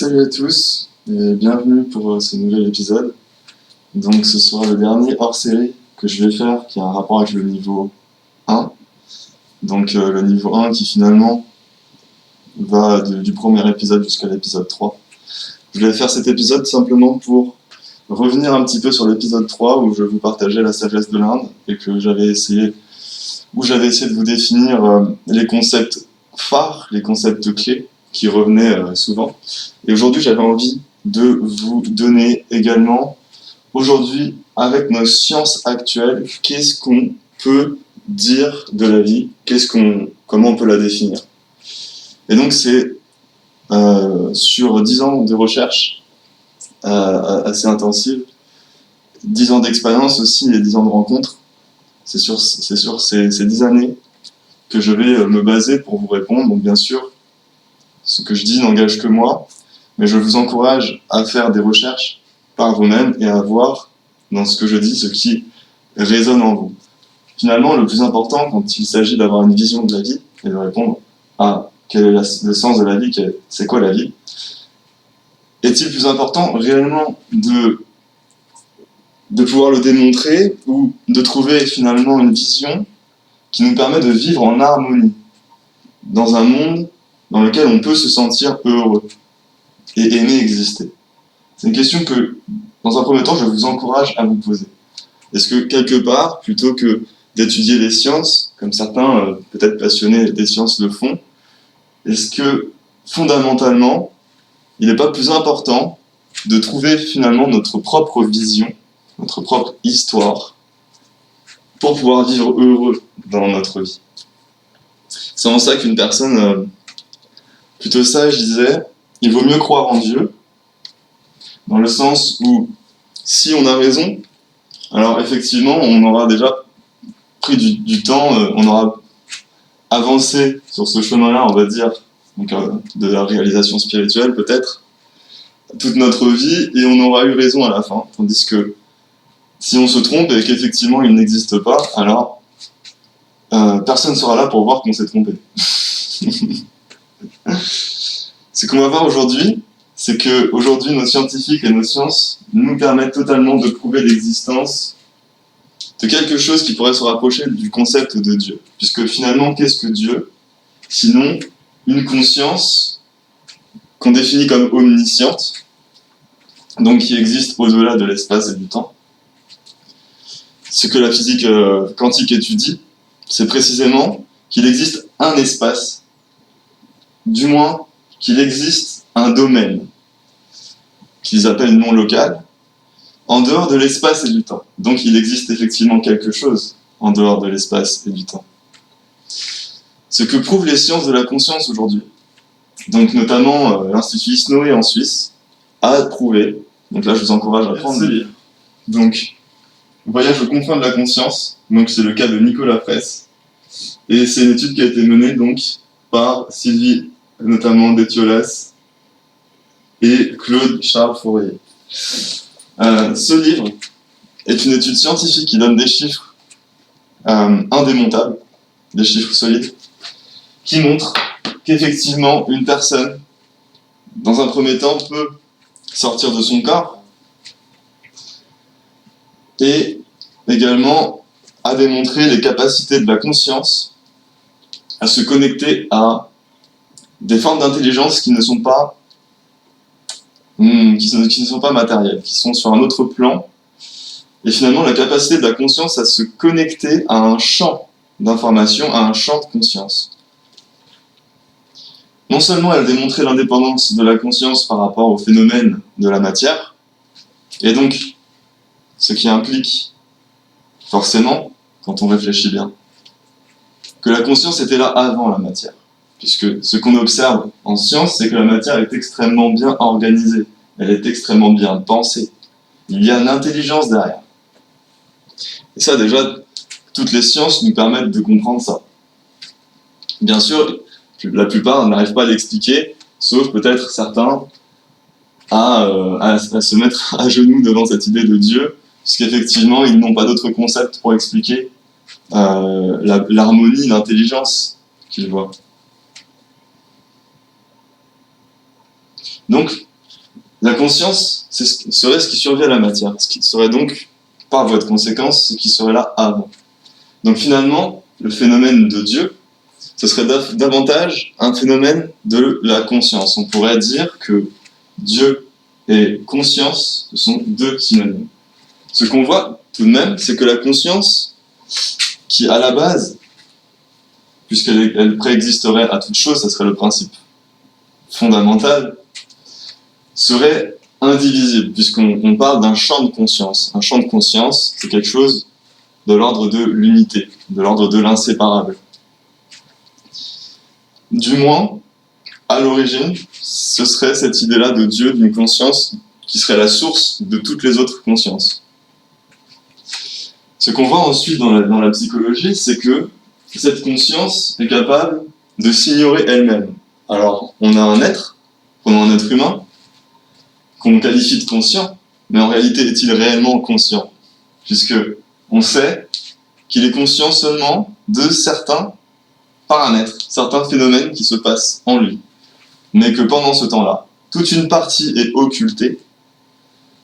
Salut à tous et bienvenue pour ce nouvel épisode. Donc ce sera le dernier hors-série que je vais faire qui a un rapport avec le niveau 1. Donc le niveau 1 qui finalement va du premier épisode jusqu'à l'épisode 3. Je vais faire cet épisode simplement pour revenir un petit peu sur l'épisode 3 où je vous partageais la sagesse de l'Inde et que j'avais essayé de vous définir les concepts phares, les concepts clés qui revenaient souvent. Et aujourd'hui, j'avais envie de vous donner également, aujourd'hui, avec nos sciences actuelles, qu'est-ce qu'on peut dire de la vie, comment on peut la définir. Et donc, c'est sur 10 ans de recherche assez intensive, 10 ans d'expérience aussi et 10 ans de rencontres. C'est sur ces 10 années que je vais me baser pour vous répondre. Donc, bien sûr, ce que je dis n'engage que moi, mais je vous encourage à faire des recherches par vous-même et à voir dans ce que je dis ce qui résonne en vous. Finalement, le plus important quand il s'agit d'avoir une vision de la vie et de répondre à quel est le sens de la vie, c'est quoi la vie, est-il plus important réellement de pouvoir le démontrer ou de trouver finalement une vision qui nous permet de vivre en harmonie dans un monde dans lequel on peut se sentir heureux et aimer exister. C'est une question que, dans un premier temps, je vous encourage à vous poser. Est-ce que, quelque part, plutôt que d'étudier les sciences, comme certains, peut-être passionnés des sciences le font, est-ce que, fondamentalement, il n'est pas plus important de trouver finalement notre propre vision, notre propre histoire, pour pouvoir vivre heureux dans notre vie? C'est en ça qu'une personne plutôt sage disait « Il vaut mieux croire en Dieu », dans le sens où, si on a raison, alors effectivement, on aura déjà pris du temps, on aura avancé sur ce chemin-là, on va dire, donc, de la réalisation spirituelle peut-être, toute notre vie, et on aura eu raison à la fin. Tandis que si on se trompe et qu'effectivement il n'existe pas, alors personne ne sera là pour voir qu'on s'est trompé. Ce qu'on va voir aujourd'hui, c'est que aujourd'hui nos scientifiques et nos sciences nous permettent totalement de prouver l'existence de quelque chose qui pourrait se rapprocher du concept de Dieu. Puisque finalement, qu'est-ce que Dieu? Sinon, une conscience qu'on définit comme omnisciente, donc qui existe au-delà de l'espace et du temps. Ce que la physique quantique étudie, c'est précisément qu'il existe un espace, du moins qu'il existe un domaine, qu'ils appellent non local, en dehors de l'espace et du temps. Donc il existe effectivement quelque chose en dehors de l'espace et du temps. Ce que prouvent les sciences de la conscience aujourd'hui, donc notamment l'Institut Snoé en Suisse, a prouvé, donc là je vous encourage à prendre ce livre, donc Voyage aux confins de la conscience, donc c'est le cas de Nicolas Fraisse, et c'est une étude qui a été menée donc par Sylvie, notamment d'Étiolas, et Claude Charles Fourier. Ce livre est une étude scientifique qui donne des chiffres indémontables, des chiffres solides, qui montrent qu'effectivement une personne, dans un premier temps, peut sortir de son corps et également a démontré les capacités de la conscience à se connecter à des formes d'intelligence qui ne sont pas matérielles, qui sont sur un autre plan. Et finalement, la capacité de la conscience à se connecter à un champ d'information, à un champ de conscience. Non seulement elle a démontré l'indépendance de la conscience par rapport au phénomène de la matière, et donc ce qui implique forcément, quand on réfléchit bien, que la conscience était là avant la matière. Puisque ce qu'on observe en science, c'est que la matière est extrêmement bien organisée, elle est extrêmement bien pensée. Il y a une intelligence derrière. Et ça, déjà, toutes les sciences nous permettent de comprendre ça. Bien sûr, la plupart n'arrivent pas à l'expliquer, sauf peut-être certains à se mettre à genoux devant cette idée de Dieu, puisqu'effectivement, ils n'ont pas d'autre concept pour expliquer l'harmonie, l'intelligence qu'ils voient. Donc, La conscience serait ce qui survient à la matière, ce qui serait donc, par voie de conséquence, ce qui serait là avant. Donc finalement, le phénomène de Dieu, ce serait davantage un phénomène de la conscience. On pourrait dire que Dieu et conscience, ce sont deux synonymes. Ce qu'on voit tout de même, c'est que la conscience, qui à la base, puisqu'elle préexisterait à toute chose, ça serait le principe fondamental, serait indivisible, puisqu'on parle d'un champ de conscience. Un champ de conscience, c'est quelque chose de l'ordre de l'unité, de l'ordre de l'inséparable. Du moins, à l'origine, ce serait cette idée-là de Dieu, d'une conscience qui serait la source de toutes les autres consciences. Ce qu'on voit ensuite dans la psychologie, c'est que cette conscience est capable de s'ignorer elle-même. Alors, on a un être, prenons un être humain, qu'on qualifie de conscient, mais en réalité, est-il réellement conscient? Puisque on sait qu'il est conscient seulement de certains paramètres, certains phénomènes qui se passent en lui. Mais que pendant ce temps-là, toute une partie est occultée,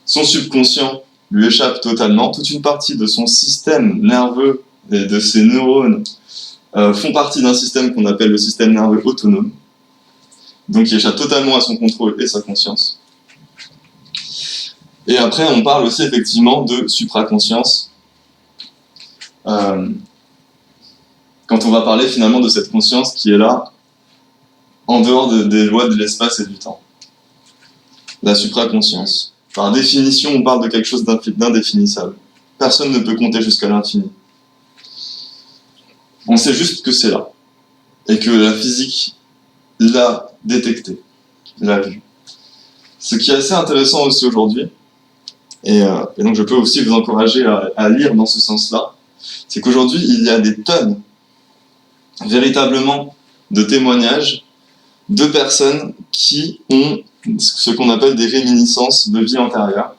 son subconscient lui échappe totalement, toute une partie de son système nerveux et de ses neurones font partie d'un système qu'on appelle le système nerveux autonome, donc il échappe totalement à son contrôle et sa conscience. Et après, on parle aussi effectivement de supraconscience, quand on va parler finalement de cette conscience qui est là, en dehors des lois de l'espace et du temps. La supraconscience. Par définition, on parle de quelque chose d'indéfinissable. Personne ne peut compter jusqu'à l'infini. On sait juste que c'est là, et que la physique l'a détecté, l'a vu. Ce qui est assez intéressant aussi aujourd'hui, et donc je peux aussi vous encourager à lire dans ce sens-là, c'est qu'aujourd'hui, il y a des tonnes, véritablement, de témoignages de personnes qui ont ce qu'on appelle des réminiscences de vie antérieure,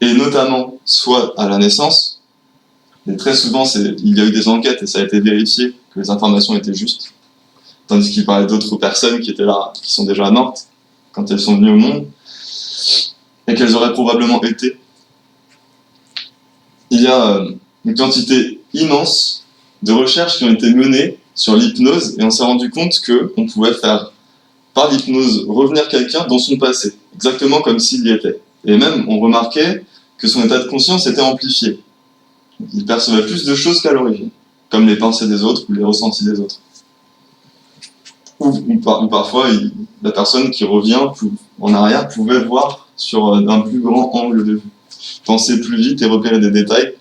et notamment soit à la naissance, et très souvent il y a eu des enquêtes et ça a été vérifié que les informations étaient justes, tandis qu'il parlait d'autres personnes qui étaient là, qui sont déjà mortes quand elles sont venues au monde, et qu'elles auraient probablement été. Il y a une quantité immense de recherches qui ont été menées sur l'hypnose, et on s'est rendu compte qu'on pouvait faire par l'hypnose revenir quelqu'un dans son passé, exactement comme s'il y était. Et même, on remarquait que son état de conscience était amplifié. Il percevait plus de choses qu'à l'origine, comme les pensées des autres ou les ressentis des autres. Ou parfois, la personne qui revient en arrière pouvait voir sur un plus grand angle de vue, penser plus vite et repérer des détails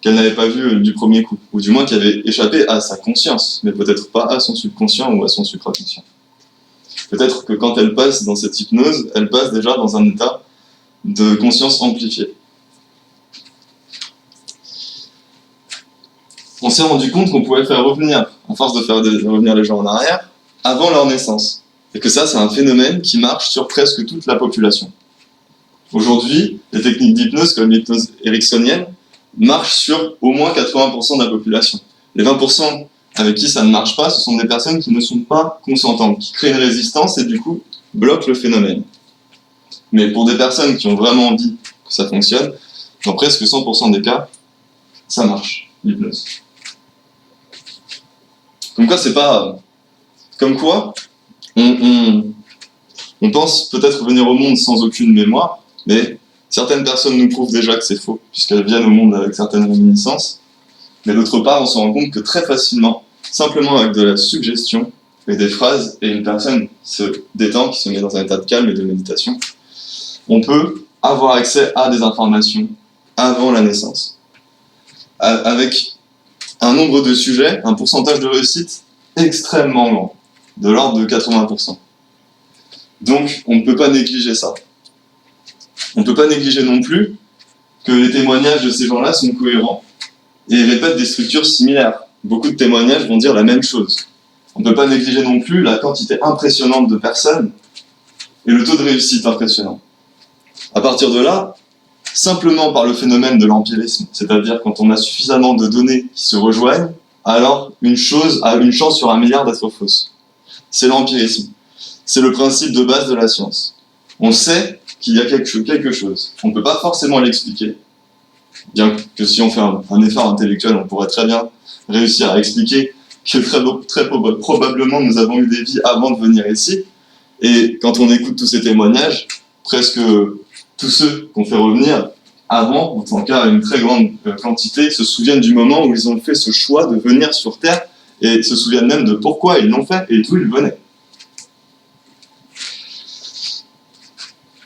qu'elle n'avait pas vus du premier coup, ou du moins qui avaient échappé à sa conscience, mais peut-être pas à son subconscient ou à son supraconscient. Peut-être que quand elle passe dans cette hypnose, elle passe déjà dans un état de conscience amplifiée. On s'est rendu compte qu'on pouvait faire revenir, à force de faire revenir les gens en arrière, avant leur naissance. Et que ça, c'est un phénomène qui marche sur presque toute la population. Aujourd'hui, les techniques d'hypnose, comme l'hypnose ericksonienne, marchent sur au moins 80% de la population. Les 20% avec qui ça ne marche pas, ce sont des personnes qui ne sont pas consentantes, qui créent une résistance et du coup bloquent le phénomène. Mais pour des personnes qui ont vraiment envie que ça fonctionne, dans presque 100% des cas, ça marche, l'hypnose. Comme quoi, c'est pas... Comme quoi, on pense peut-être venir au monde sans aucune mémoire, mais certaines personnes nous prouvent déjà que c'est faux, puisqu'elles viennent au monde avec certaines réminiscences. Mais d'autre part, on se rend compte que très facilement, simplement avec de la suggestion et des phrases, et une personne se détend, qui se met dans un état de calme et de méditation, on peut avoir accès à des informations avant la naissance. Avec un nombre de sujets, un pourcentage de réussite extrêmement grand, de l'ordre de 80%. Donc, on ne peut pas négliger ça. On ne peut pas négliger non plus que les témoignages de ces gens-là sont cohérents et répètent des structures similaires. Beaucoup de témoignages vont dire la même chose. On ne peut pas négliger non plus la quantité impressionnante de personnes et le taux de réussite impressionnant. À partir de là, simplement par le phénomène de l'empirisme, c'est-à-dire quand on a suffisamment de données qui se rejoignent, alors une chose a une chance sur 1 milliard d'être fausse. C'est l'empirisme. C'est le principe de base de la science. On sait qu'il y a quelque chose. On ne peut pas forcément l'expliquer, bien que si on fait un effort intellectuel, on pourrait très bien réussir à expliquer que très probablement nous avons eu des vies avant de venir ici. Et quand on écoute tous ces témoignages, presque tous ceux qu'on fait revenir avant, en tout cas une très grande quantité, se souviennent du moment où ils ont fait ce choix de venir sur Terre et se souviennent même de pourquoi ils l'ont fait et d'où ils venaient.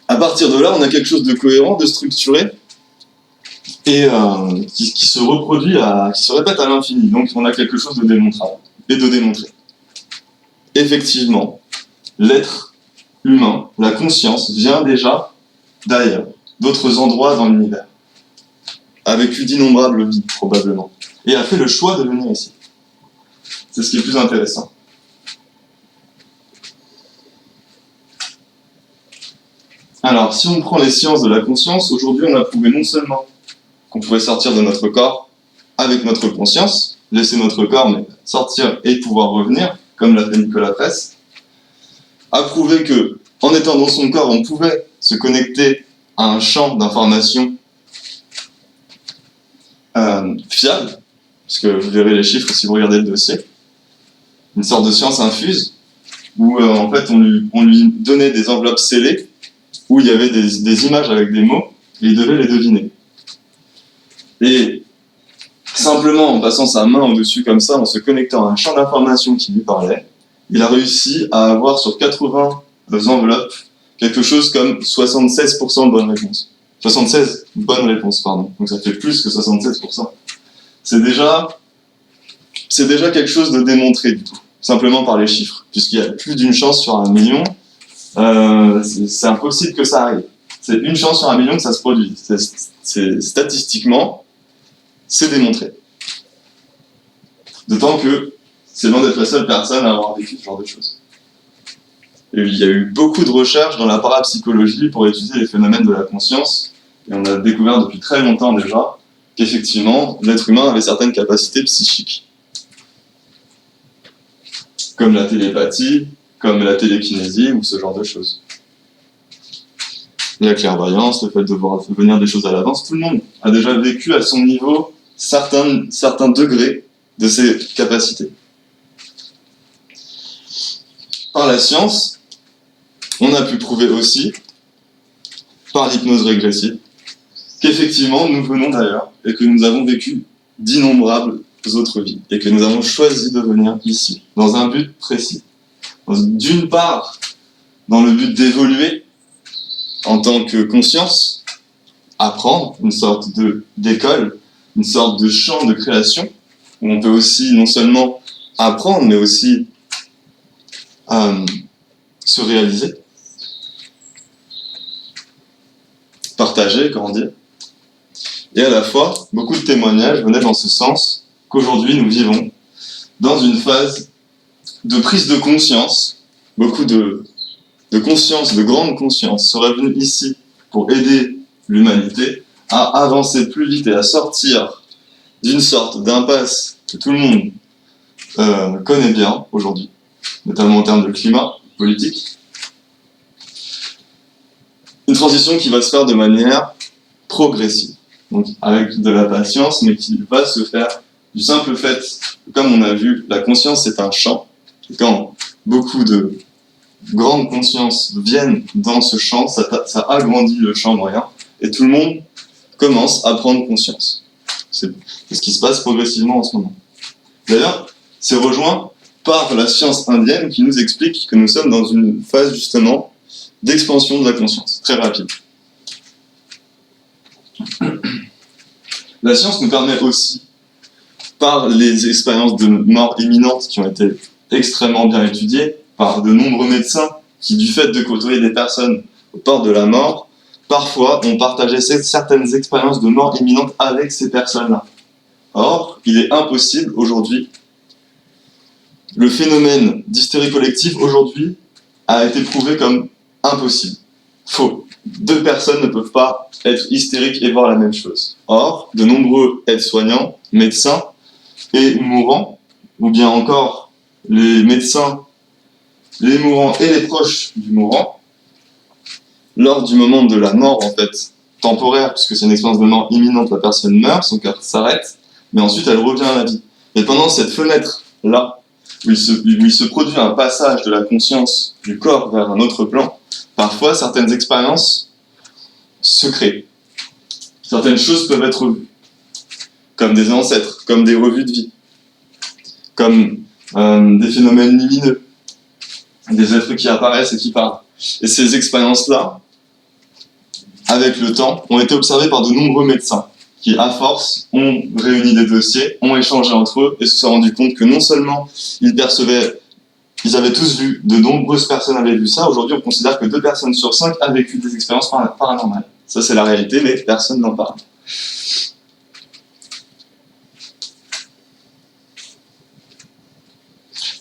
À partir de là, on a quelque chose de cohérent, de structuré, et qui se reproduit, qui se répète à l'infini. Donc on a quelque chose de démontrable et de démontré. Effectivement, l'être humain, la conscience, vient déjà d'ailleurs, d'autres endroits dans l'univers, a vécu d'innombrables vies, probablement, et a fait le choix de venir ici. C'est ce qui est plus intéressant. Alors, si on prend les sciences de la conscience, aujourd'hui on a prouvé non seulement qu'on pouvait sortir de notre corps avec notre conscience, laisser notre corps, mais sortir et pouvoir revenir, comme l'a fait Nicolas Fraisse, a prouvé que, en étant dans son corps, on pouvait se connecter à un champ d'information fiable, parce que vous verrez les chiffres si vous regardez le dossier, une sorte de science infuse, où en fait on lui donnait des enveloppes scellées, où il y avait des images avec des mots, et il devait les deviner. Et simplement en passant sa main au-dessus comme ça, en se connectant à un champ d'information qui lui parlait, il a réussi à avoir sur 80 enveloppes quelque chose comme 76% de bonnes réponses. 76 bonnes réponses, pardon. Donc ça fait plus que 76%. C'est déjà quelque chose de démontré du tout, simplement par les chiffres, puisqu'il y a plus d'une chance sur 1 million. C'est impossible que ça arrive. C'est une chance sur 1 million que ça se produise. Statistiquement, c'est démontré. D'autant que c'est loin d'être la seule personne à avoir vécu ce genre de choses. Et il y a eu beaucoup de recherches dans la parapsychologie pour étudier les phénomènes de la conscience, et on a découvert depuis très longtemps déjà qu'effectivement, l'être humain avait certaines capacités psychiques. Comme la télépathie, comme la télékinésie ou ce genre de choses. La clairvoyance, le fait de voir venir des choses à l'avance, tout le monde a déjà vécu à son niveau certains degrés de ces capacités. Par la science, on a pu prouver aussi, par l'hypnose régressive, qu'effectivement nous venons d'ailleurs et que nous avons vécu d'innombrables autres vies et que nous avons choisi de venir ici, dans un but précis. D'une part, dans le but d'évoluer en tant que conscience, apprendre, une sorte d'école, une sorte de champ de création, où on peut aussi non seulement apprendre, mais aussi se réaliser, partager, grandir. Et à la fois, beaucoup de témoignages venaient dans ce sens qu'aujourd'hui nous vivons dans une phase de prise de conscience, beaucoup de conscience, de grande conscience, seraient venus ici pour aider l'humanité à avancer plus vite et à sortir d'une sorte d'impasse que tout le monde connaît bien aujourd'hui, notamment en termes de climat politique. Une transition qui va se faire de manière progressive, donc avec de la patience, mais qui va se faire du simple fait, comme on a vu, la conscience c'est un champ, et quand beaucoup de grandes consciences viennent dans ce champ, ça agrandit le champ moyen, et tout le monde commence à prendre conscience. C'est ce qui se passe progressivement en ce moment. D'ailleurs, c'est rejoint par la science indienne qui nous explique que nous sommes dans une phase justement d'expansion de la conscience, très rapide. La science nous permet aussi, par les expériences de mort imminente qui ont été extrêmement bien étudiées, par de nombreux médecins qui, du fait de côtoyer des personnes au bord de la mort, parfois ont partagé certaines expériences de mort imminente avec ces personnes-là. Or, il est impossible aujourd'hui, le phénomène d'hystérie collective aujourd'hui a été prouvé comme impossible. Faux. 2 personnes ne peuvent pas être hystériques et voir la même chose. Or, de nombreux aides-soignants, médecins et mourants, ou bien encore les médecins, les mourants et les proches du mourant, lors du moment de la mort, en fait, temporaire, puisque c'est une expérience de mort imminente, la personne meurt, son cœur s'arrête, mais ensuite elle revient à la vie. Et pendant cette fenêtre-là, où il se produit un passage de la conscience du corps vers un autre plan, parfois certaines expériences se créent. Certaines choses peuvent être vues, comme des ancêtres, comme des revues de vie, comme des phénomènes lumineux, des êtres qui apparaissent et qui parlent. Et ces expériences-là, avec le temps, ont été observées par de nombreux médecins qui, à force, ont réuni des dossiers, ont échangé entre eux et se sont rendus compte que non seulement ils avaient tous vu, de nombreuses personnes avaient vu ça, aujourd'hui on considère que 2 personnes sur 5 ont vécu des expériences paranormales. Ça c'est la réalité, mais personne n'en parle.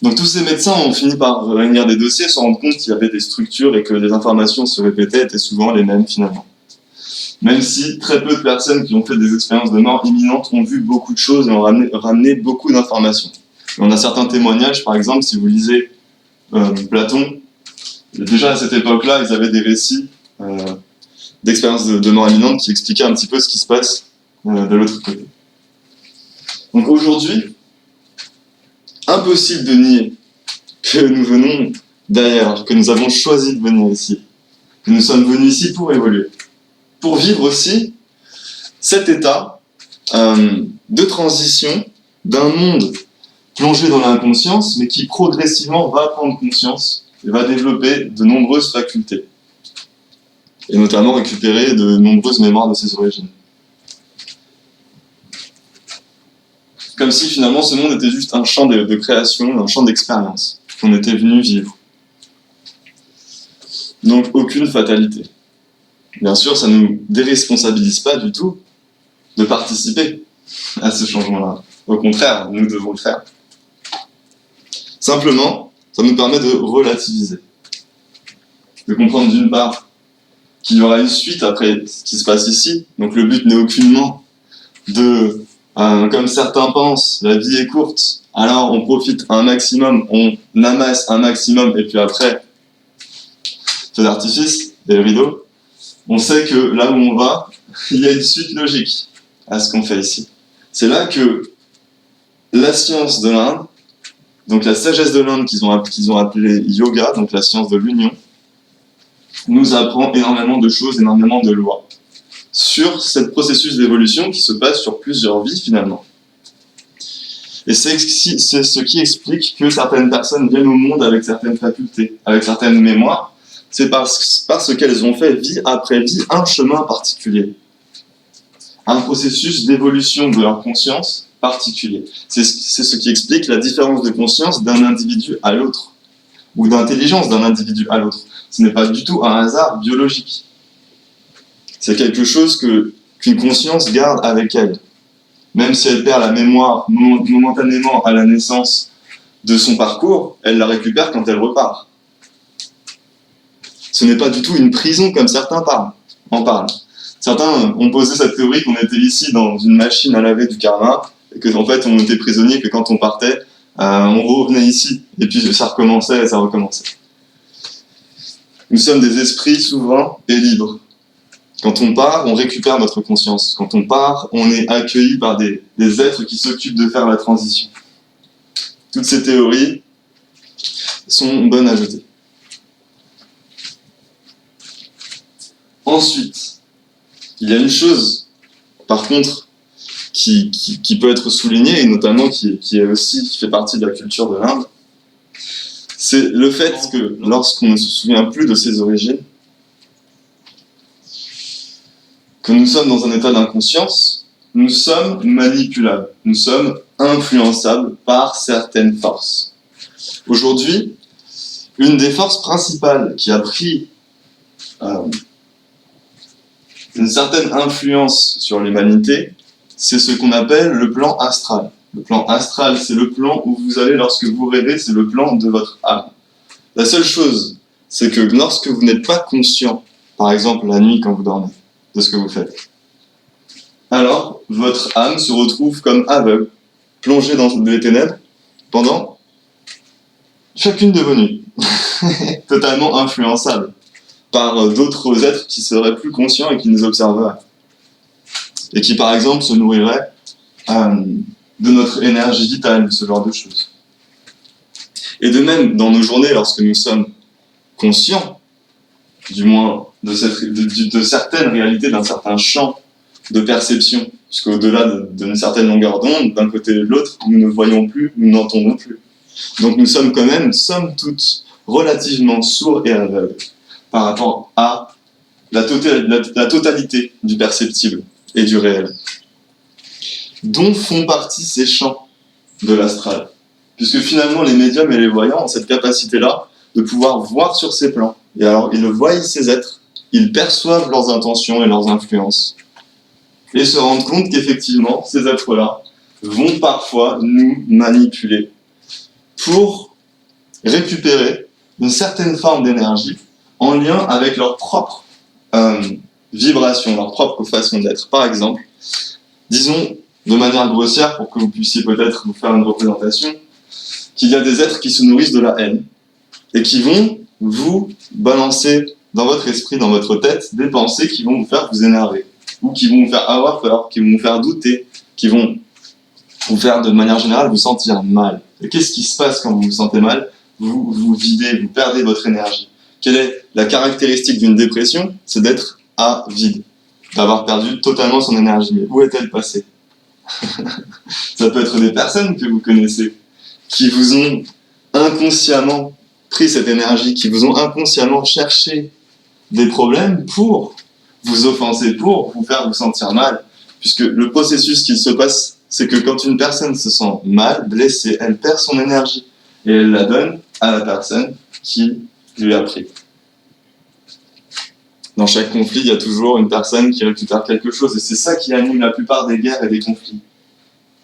Donc tous ces médecins ont fini par réunir des dossiers, se rendre compte qu'il y avait des structures et que les informations se répétaient étaient souvent les mêmes finalement. Même si très peu de personnes qui ont fait des expériences de mort imminente ont vu beaucoup de choses et ont ramené beaucoup d'informations. On a certains témoignages, par exemple, si vous lisez Platon, déjà à cette époque-là, ils avaient des récits d'expériences de mort imminente qui expliquaient un petit peu ce qui se passe de l'autre côté. Donc aujourd'hui, impossible de nier que nous venons d'ailleurs, que nous avons choisi de venir ici, que nous sommes venus ici pour évoluer, pour vivre aussi cet état de transition d'un monde plongé dans l'inconscience, mais qui progressivement va prendre conscience et va développer de nombreuses facultés, et notamment récupérer de nombreuses mémoires de ses origines. Comme si finalement ce monde était juste un champ de création, un champ d'expérience qu'on était venu vivre. Donc aucune fatalité. Bien sûr, ça ne nous déresponsabilise pas du tout de participer à ce changement-là. Au contraire, nous devons le faire. Simplement, ça nous permet de relativiser. De comprendre d'une part qu'il y aura une suite après ce qui se passe ici. Donc le but n'est aucunement de... comme certains pensent, la vie est courte, alors on profite un maximum, on amasse un maximum, et puis après, feu d'artifice, des rideaux, on sait que là où on va, il y a une suite logique à ce qu'on fait ici. C'est là que la science de l'Inde, donc la sagesse de l'Inde qu'ils ont appelé yoga, donc la science de l'union, nous apprend énormément de choses, énormément de lois sur ce processus d'évolution qui se passe sur plusieurs vies finalement. Et c'est ce qui explique que certaines personnes viennent au monde avec certaines facultés, avec certaines mémoires. C'est parce qu'elles ont fait vie après vie un chemin particulier, un processus d'évolution de leur conscience particulier. C'est ce qui explique la différence de conscience d'un individu à l'autre, ou d'intelligence d'un individu à l'autre. Ce n'est pas du tout un hasard biologique. C'est quelque chose qu'une conscience garde avec elle. Même si elle perd la mémoire momentanément à la naissance de son parcours, elle la récupère quand elle repart. Ce n'est pas du tout une prison comme certains en parlent. Certains ont posé cette théorie qu'on était ici dans une machine à laver du karma, et qu'en fait on était prisonnier, que quand on partait, on revenait ici, et puis ça recommençait et ça recommençait. Nous sommes des esprits souverains et libres. Quand on part, on récupère notre conscience. Quand on part, on est accueilli par des êtres qui s'occupent de faire la transition. Toutes ces théories sont bonnes à jeter. Ensuite, il y a une chose, par contre, qui peut être soulignée, et notamment qui fait partie de la culture de l'Inde, c'est le fait que lorsqu'on ne se souvient plus de ses origines, que nous sommes dans un état d'inconscience, nous sommes manipulables, nous sommes influençables par certaines forces. Aujourd'hui, une des forces principales qui a pris une certaine influence sur l'humanité, c'est ce qu'on appelle le plan astral. Le plan astral, c'est le plan où vous allez lorsque vous rêvez, c'est le plan de votre âme. La seule chose, c'est que lorsque vous n'êtes pas conscient, par exemple la nuit quand vous dormez, de ce que vous faites, alors votre âme se retrouve comme aveugle, plongée dans les ténèbres pendant chacune de vos nuits, totalement influençable par d'autres êtres qui seraient plus conscients et qui nous observeraient. Et qui, par exemple, se nourriraient de notre énergie vitale, ce genre de choses. Et de même, dans nos journées, lorsque nous sommes conscients, du moins de certaines réalités, d'un certain champ de perception, puisqu'au-delà d'une certaine longueur d'onde, d'un côté et de l'autre, nous ne voyons plus, nous n'entendons plus. Donc nous sommes quand même, somme toute, relativement sourds et aveugles par rapport à la totalité du perceptible et du réel, dont font partie ces champs de l'astral. Puisque finalement, les médiums et les voyants ont cette capacité-là de pouvoir voir sur ces plans. Et alors, ils voient ces êtres, ils perçoivent leurs intentions et leurs influences. Et se rendent compte qu'effectivement, ces êtres-là vont parfois nous manipuler pour récupérer une certaine forme d'énergie en lien avec leur propre vibration, leur propre façon d'être. Par exemple, disons de manière grossière, pour que vous puissiez peut-être vous faire une représentation, qu'il y a des êtres qui se nourrissent de la haine et qui vont vous balancer dans votre esprit, dans votre tête, des pensées qui vont vous faire vous énerver, ou qui vont vous faire avoir peur, qui vont vous faire douter, qui vont vous faire de manière générale vous sentir mal. Et qu'est-ce qui se passe quand vous vous sentez mal? Vous vous videz, vous perdez votre énergie. Quelle est la caractéristique d'une dépression? C'est d'être à vide, d'avoir perdu totalement son énergie. Mais où est-elle passée? Ça peut être des personnes que vous connaissez, qui vous ont inconsciemment pris cette énergie, qui vous ont inconsciemment cherché des problèmes pour vous offenser, pour vous faire vous sentir mal. Puisque le processus qui se passe, c'est que quand une personne se sent mal, blessée, elle perd son énergie et elle la donne à la personne qui lui a pris. Dans chaque conflit, il y a toujours une personne qui récupère quelque chose, et c'est ça qui anime la plupart des guerres et des conflits.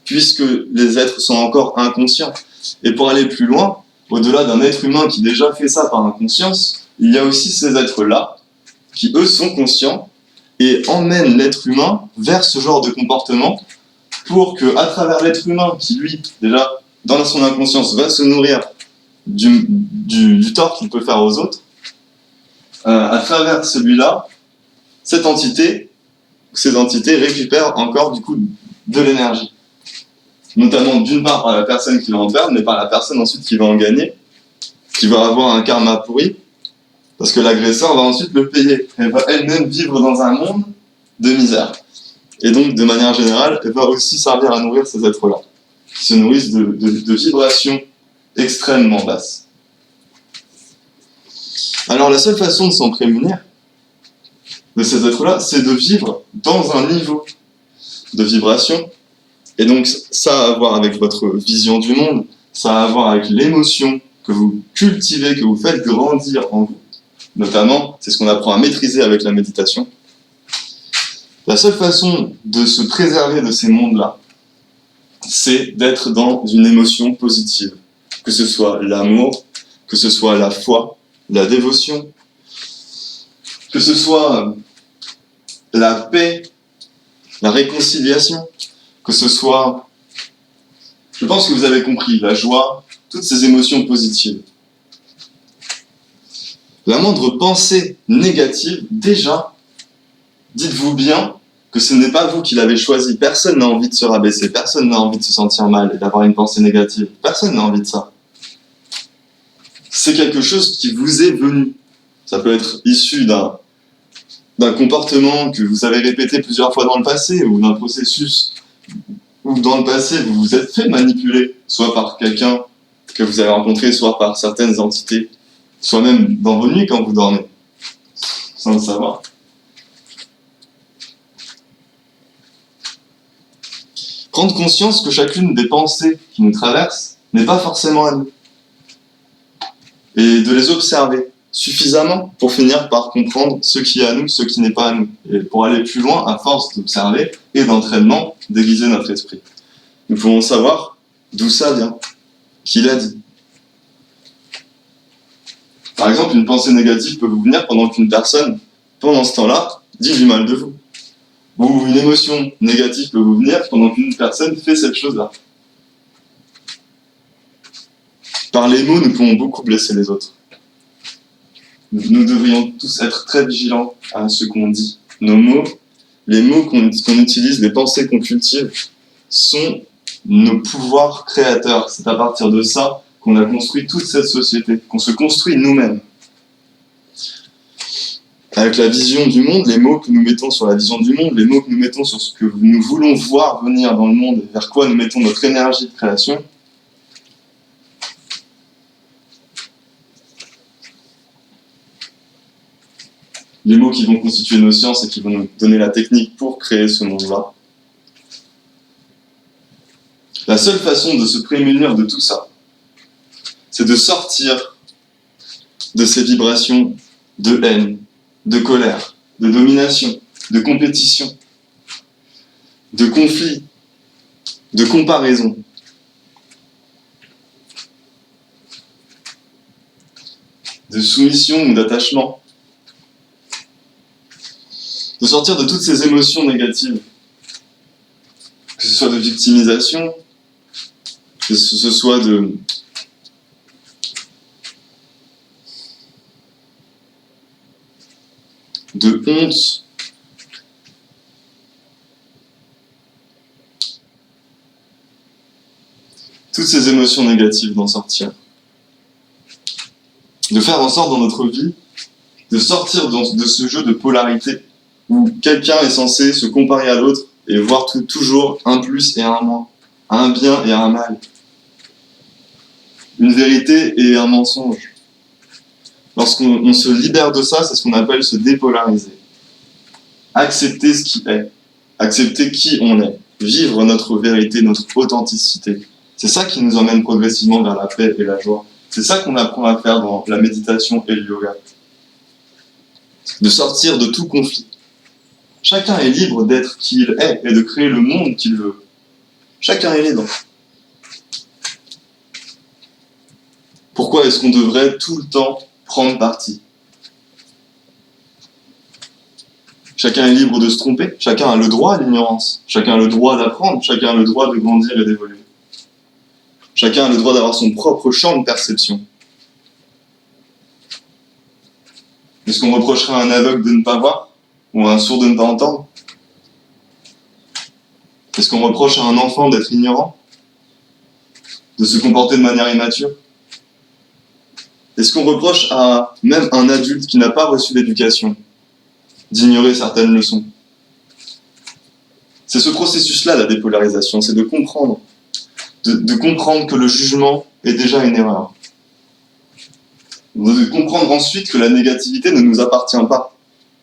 Puisque les êtres sont encore inconscients. Et pour aller plus loin, au-delà d'un être humain qui déjà fait ça par inconscience, il y a aussi ces êtres-là qui, eux, sont conscients et emmènent l'être humain vers ce genre de comportement pour que, à travers l'être humain qui, lui, déjà, dans son inconscience, va se nourrir du tort qu'il peut faire aux autres, à travers celui-là, cette entité, ces entités récupèrent encore, du coup, de l'énergie. Notamment d'une part par la personne qui va en perdre, mais par la personne ensuite qui va en gagner, qui va avoir un karma pourri, parce que l'agresseur va ensuite le payer. Elle va elle-même vivre dans un monde de misère. Et donc, de manière générale, elle va aussi servir à nourrir ces êtres-là, qui se nourrissent de vibrations extrêmement basses. Alors, la seule façon de s'en prémunir de ces êtres-là, c'est de vivre dans un niveau de vibration. Et donc, ça a à voir avec votre vision du monde, ça a à voir avec l'émotion que vous cultivez, que vous faites grandir en vous. Notamment, c'est ce qu'on apprend à maîtriser avec la méditation. La seule façon de se préserver de ces mondes-là, c'est d'être dans une émotion positive. Que ce soit l'amour, que ce soit la foi, la dévotion, que ce soit la paix, la réconciliation, que ce soit, je pense que vous avez compris, la joie, toutes ces émotions positives. La moindre pensée négative, déjà, dites-vous bien que ce n'est pas vous qui l'avez choisi. Personne n'a envie de se rabaisser, personne n'a envie de se sentir mal et d'avoir une pensée négative. Personne n'a envie de ça. C'est quelque chose qui vous est venu. Ça peut être issu d'un comportement que vous avez répété plusieurs fois dans le passé ou d'un processus où dans le passé vous vous êtes fait manipuler, soit par quelqu'un que vous avez rencontré, soit par certaines entités, soit même dans vos nuits quand vous dormez, sans le savoir. Prendre conscience que chacune des pensées qui nous traversent n'est pas forcément à nous. Et de les observer suffisamment pour finir par comprendre ce qui est à nous, ce qui n'est pas à nous. Et pour aller plus loin, à force d'observer et d'entraînement, déguiser notre esprit. Nous pouvons savoir d'où ça vient, qui l'a dit. Par exemple, une pensée négative peut vous venir pendant qu'une personne, pendant ce temps-là, dit du mal de vous. Ou une émotion négative peut vous venir pendant qu'une personne fait cette chose-là. Par les mots, nous pouvons beaucoup blesser les autres. nous devrions tous être très vigilants à ce qu'on dit. Nos mots, les mots qu'on utilise, les pensées qu'on cultive, sont nos pouvoirs créateurs. C'est à partir de ça qu'on a construit toute cette société, qu'on se construit nous-mêmes. Avec la vision du monde, les mots que nous mettons sur la vision du monde, les mots que nous mettons sur ce que nous voulons voir venir dans le monde, et vers quoi nous mettons notre énergie de création, les mots qui vont constituer nos sciences et qui vont nous donner la technique pour créer ce monde-là. La seule façon de se prémunir de tout ça, c'est de sortir de ces vibrations de haine, de colère, de domination, de compétition, de conflit, de comparaison. De soumission ou d'attachement. De sortir de toutes ces émotions négatives, que ce soit de victimisation, que ce soit de honte, toutes ces émotions négatives, d'en sortir. De faire en sorte dans notre vie de sortir de ce jeu de polarité où quelqu'un est censé se comparer à l'autre et voir toujours un plus et un moins, un bien et un mal, une vérité et un mensonge. Lorsqu'on se libère de ça, c'est ce qu'on appelle se dépolariser. Accepter ce qui est, accepter qui on est, vivre notre vérité, notre authenticité. C'est ça qui nous emmène progressivement vers la paix et la joie. C'est ça qu'on apprend à faire dans la méditation et le yoga. De sortir de tout conflit. Chacun est libre d'être qui il est et de créer le monde qu'il veut. Chacun est libre. Pourquoi est-ce qu'on devrait tout le temps prendre parti? Chacun est libre de se tromper, chacun a le droit à l'ignorance, chacun a le droit d'apprendre, chacun a le droit de grandir et d'évoluer. Chacun a le droit d'avoir son propre champ de perception. Est-ce qu'on reprocherait à un aveugle de ne pas voir? Ou à un sourd de ne pas entendre? Est-ce qu'on reproche à un enfant d'être ignorant? De se comporter de manière immature? Est-ce qu'on reproche à même un adulte qui n'a pas reçu d'éducation d'ignorer certaines leçons? C'est ce processus-là, la dépolarisation, c'est de comprendre. De comprendre que le jugement est déjà une erreur. De comprendre ensuite que la négativité ne nous appartient pas.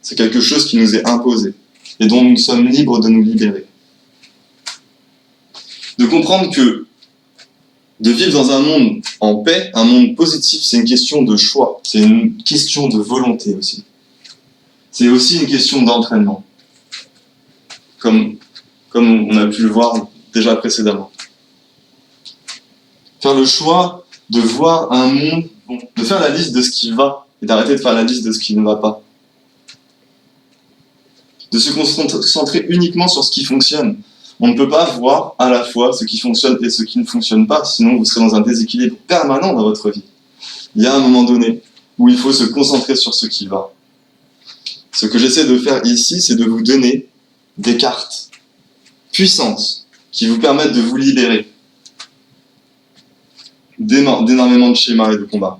C'est quelque chose qui nous est imposé et dont nous sommes libres de nous libérer. De comprendre que de vivre dans un monde en paix, un monde positif, c'est une question de choix, c'est une question de volonté aussi. C'est aussi une question d'entraînement, comme on a pu le voir déjà précédemment. Faire le choix de voir un monde, de faire la liste de ce qui va et d'arrêter de faire la liste de ce qui ne va pas. De se concentrer uniquement sur ce qui fonctionne. On ne peut pas voir à la fois ce qui fonctionne et ce qui ne fonctionne pas, sinon vous serez dans un déséquilibre permanent dans votre vie. Il y a un moment donné où il faut se concentrer sur ce qui va. Ce que j'essaie de faire ici, c'est de vous donner des cartes puissantes qui vous permettent de vous libérer d'énormément de schémas et de combats.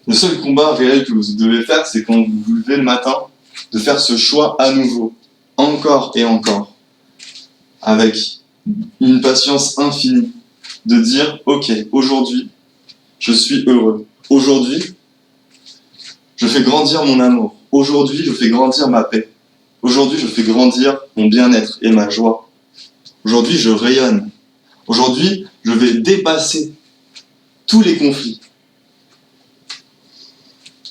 Le seul combat réel que vous devez faire, c'est quand vous vous levez le matin, de faire ce choix à nouveau, encore et encore, avec une patience infinie, de dire « Ok, aujourd'hui, je suis heureux. Aujourd'hui, je fais grandir mon amour. Aujourd'hui, je fais grandir ma paix. Aujourd'hui, je fais grandir mon bien-être et ma joie. Aujourd'hui, je rayonne. Aujourd'hui, je vais dépasser tous les conflits.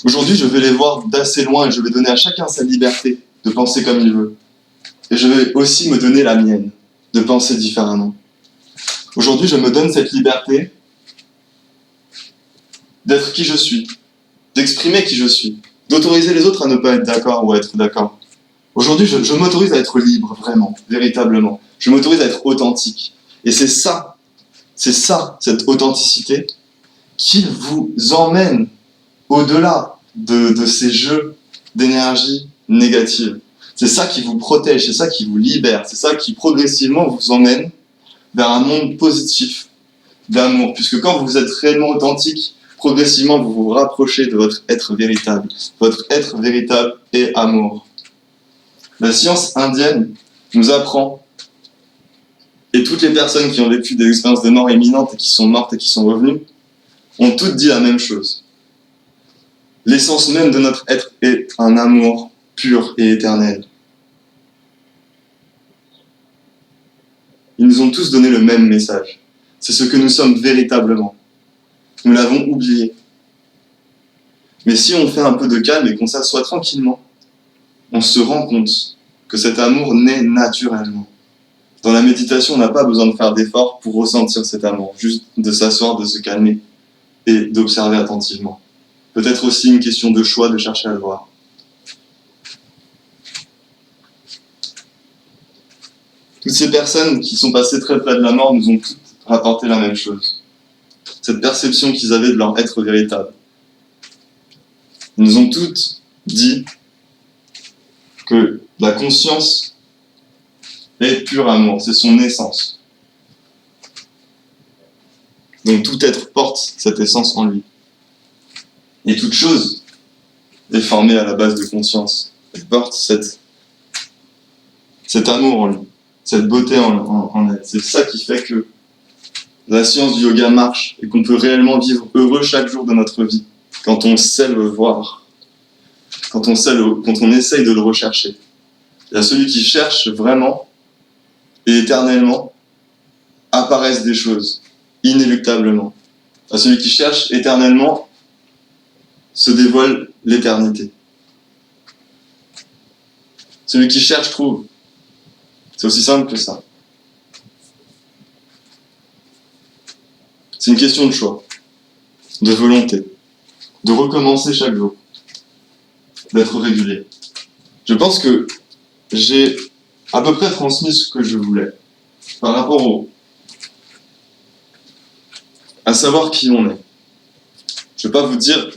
Aujourd'hui, je vais les voir d'assez loin et je vais donner à chacun sa liberté de penser comme il veut. Et je vais aussi me donner la mienne, de penser différemment. Aujourd'hui, je me donne cette liberté d'être qui je suis, d'exprimer qui je suis, d'autoriser les autres à ne pas être d'accord ou à être d'accord. Aujourd'hui, je m'autorise à être libre, vraiment, véritablement. Je m'autorise à être authentique. Et c'est ça, cette authenticité, qu'il vous emmène au-delà de ces jeux d'énergie négative. C'est ça qui vous protège, c'est ça qui vous libère, c'est ça qui progressivement vous emmène vers un monde positif d'amour. Puisque quand vous êtes réellement authentique, progressivement vous vous rapprochez de votre être véritable. Votre être véritable est amour. La science indienne nous apprend, et toutes les personnes qui ont vécu des expériences de mort imminente et qui sont mortes et qui sont revenues, ont toutes dit la même chose. L'essence même de notre être est un amour pur et éternel. Ils nous ont tous donné le même message. C'est ce que nous sommes véritablement. Nous l'avons oublié. Mais si on fait un peu de calme et qu'on s'assoit tranquillement, on se rend compte que cet amour naît naturellement. Dans la méditation, on n'a pas besoin de faire d'efforts pour ressentir cet amour, juste de s'asseoir, de se calmer et d'observer attentivement. Peut-être aussi une question de choix, de chercher à le voir. Toutes ces personnes qui sont passées très près de la mort nous ont toutes rapporté la même chose. Cette perception qu'ils avaient de leur être véritable. Ils nous ont toutes dit que la conscience est pur amour, c'est son essence. Donc tout être porte cette essence en lui. Et toute chose est formée à la base de conscience. Elle porte cet amour en lui, cette beauté en elle. C'est ça qui fait que la science du yoga marche et qu'on peut réellement vivre heureux chaque jour de notre vie. Quand on sait le voir, quand on essaye de le rechercher. Il y a celui qui cherche vraiment et éternellement apparaissent des choses, inéluctablement. À celui qui cherche éternellement se dévoile l'éternité. Celui qui cherche trouve. C'est aussi simple que ça. C'est une question de choix, de volonté, de recommencer chaque jour, d'être régulier. Je pense que j'ai à peu près transmis ce que je voulais par rapport à savoir qui on est. Je ne vais pas vous dire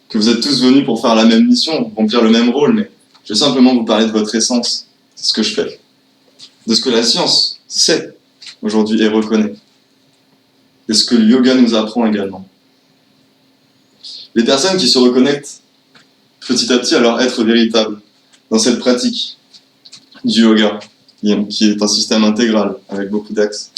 que vous êtes tous venus pour faire la même mission, remplir le même rôle, mais je vais simplement vous parler de votre essence. C'est ce que je fais. De ce que la science sait aujourd'hui et reconnaît. Et ce que le yoga nous apprend également. Les personnes qui se reconnectent petit à petit à leur être véritable dans cette pratique du yoga, qui est un système intégral avec beaucoup d'axes,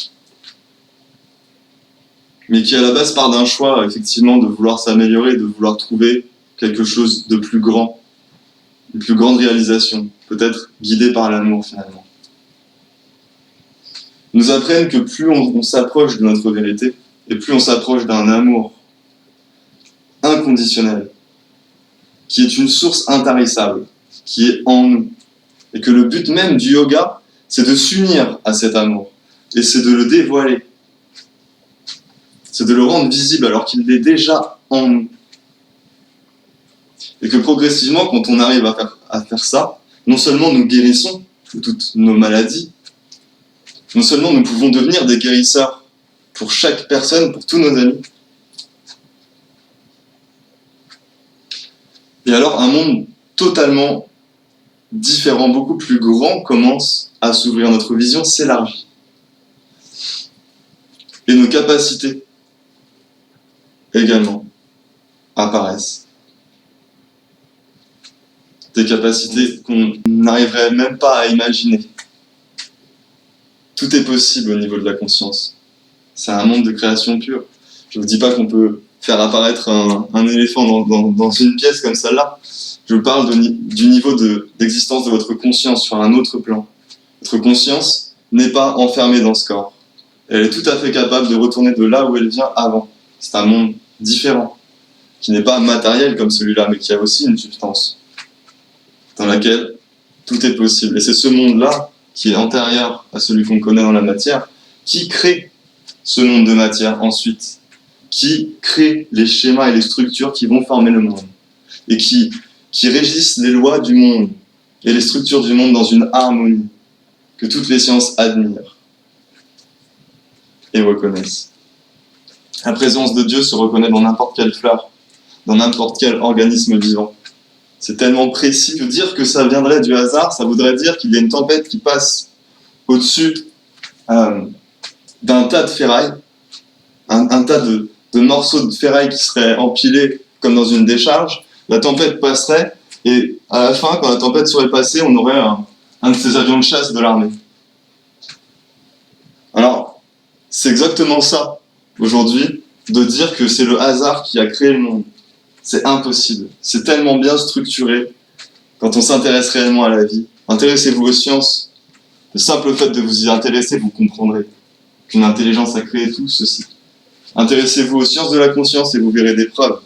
mais qui à la base part d'un choix effectivement de vouloir s'améliorer, de vouloir trouver quelque chose de plus grand, une plus grande réalisation, peut-être guidée par l'amour finalement. Nous apprennent que plus on s'approche de notre vérité, et plus on s'approche d'un amour inconditionnel, qui est une source intarissable, qui est en nous. Et que le but même du yoga, c'est de s'unir à cet amour, et c'est de le dévoiler. C'est de le rendre visible alors qu'il est déjà en nous. Et que progressivement, quand on arrive à faire ça, non seulement nous guérissons de toutes nos maladies, non seulement nous pouvons devenir des guérisseurs pour chaque personne, pour tous nos amis, et alors un monde totalement différent, beaucoup plus grand, commence à s'ouvrir. Notre vision s'élargit. Et nos capacités également apparaissent. Des capacités qu'on n'arriverait même pas à imaginer. Tout est possible au niveau de la conscience. C'est un monde de création pure. Je ne vous dis pas qu'on peut faire apparaître un éléphant dans une pièce comme celle-là. Je vous parle du niveau d'existence de votre conscience sur un autre plan. Votre conscience n'est pas enfermée dans ce corps. Elle est tout à fait capable de retourner de là où elle vient avant. C'est un monde différent, qui n'est pas matériel comme celui-là, mais qui a aussi une substance dans laquelle tout est possible. Et c'est ce monde-là, qui est antérieur à celui qu'on connaît dans la matière, qui crée ce monde de matière ensuite, qui crée les schémas et les structures qui vont former le monde, et qui régissent les lois du monde et les structures du monde dans une harmonie que toutes les sciences admirent et reconnaissent. La présence de Dieu se reconnaît dans n'importe quelle fleur, dans n'importe quel organisme vivant. C'est tellement précis que dire que ça viendrait du hasard, ça voudrait dire qu'il y a une tempête qui passe au-dessus d'un tas de ferraille, un tas de morceaux de ferraille qui seraient empilés comme dans une décharge. La tempête passerait et à la fin, quand la tempête serait passée, on aurait un de ces avions de chasse de l'armée. Alors, c'est exactement ça, aujourd'hui, de dire que c'est le hasard qui a créé le monde. C'est impossible. C'est tellement bien structuré quand on s'intéresse réellement à la vie. Intéressez-vous aux sciences. Le simple fait de vous y intéresser, vous comprendrez qu'une intelligence a créé tout ceci. Intéressez-vous aux sciences de la conscience et vous verrez des preuves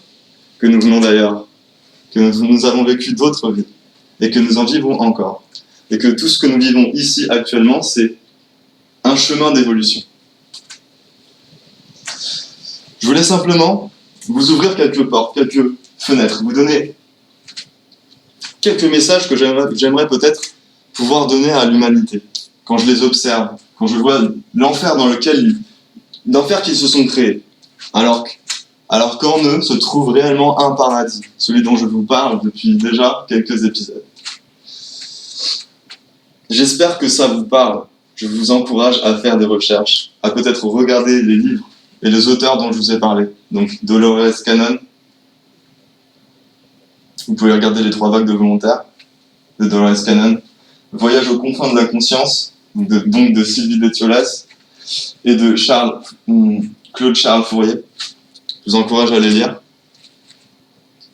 que nous venons d'ailleurs, que nous avons vécu d'autres vies et que nous en vivons encore. Et que tout ce que nous vivons ici actuellement, c'est un chemin d'évolution. Je voulais simplement vous ouvrir quelques portes, quelques fenêtres, vous donner quelques messages que j'aimerais peut-être pouvoir donner à l'humanité. Quand je les observe, quand je vois l'enfer qu'ils se sont créés, alors qu'en eux se trouve réellement un paradis, celui dont je vous parle depuis déjà quelques épisodes. J'espère que ça vous parle. Je vous encourage à faire des recherches, à peut-être regarder les livres et les auteurs dont je vous ai parlé. Donc Dolores Cannon. Vous pouvez regarder Les 3 vagues de volontaires de Dolores Cannon. Voyage aux confins de la conscience, donc de Sylvie Betiolas et de Claude Charles Fourier. Je vous encourage à les lire.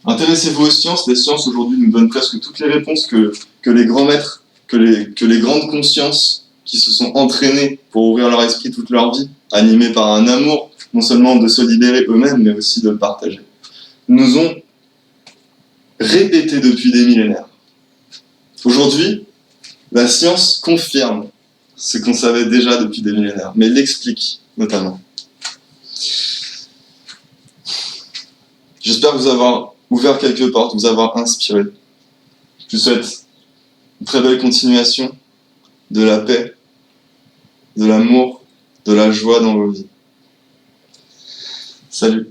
Intéressez-vous aux sciences. Les sciences aujourd'hui nous donnent presque toutes les réponses que les grands maîtres, que les grandes consciences qui se sont entraînées pour ouvrir leur esprit toute leur vie, animés par un amour, non seulement de se libérer eux-mêmes, mais aussi de le partager, nous ont répété depuis des millénaires. Aujourd'hui, la science confirme ce qu'on savait déjà depuis des millénaires, mais l'explique notamment. J'espère vous avoir ouvert quelques portes, vous avoir inspiré. Je vous souhaite une très belle continuation de la paix, de l'amour, de la joie dans vos vies. Salut!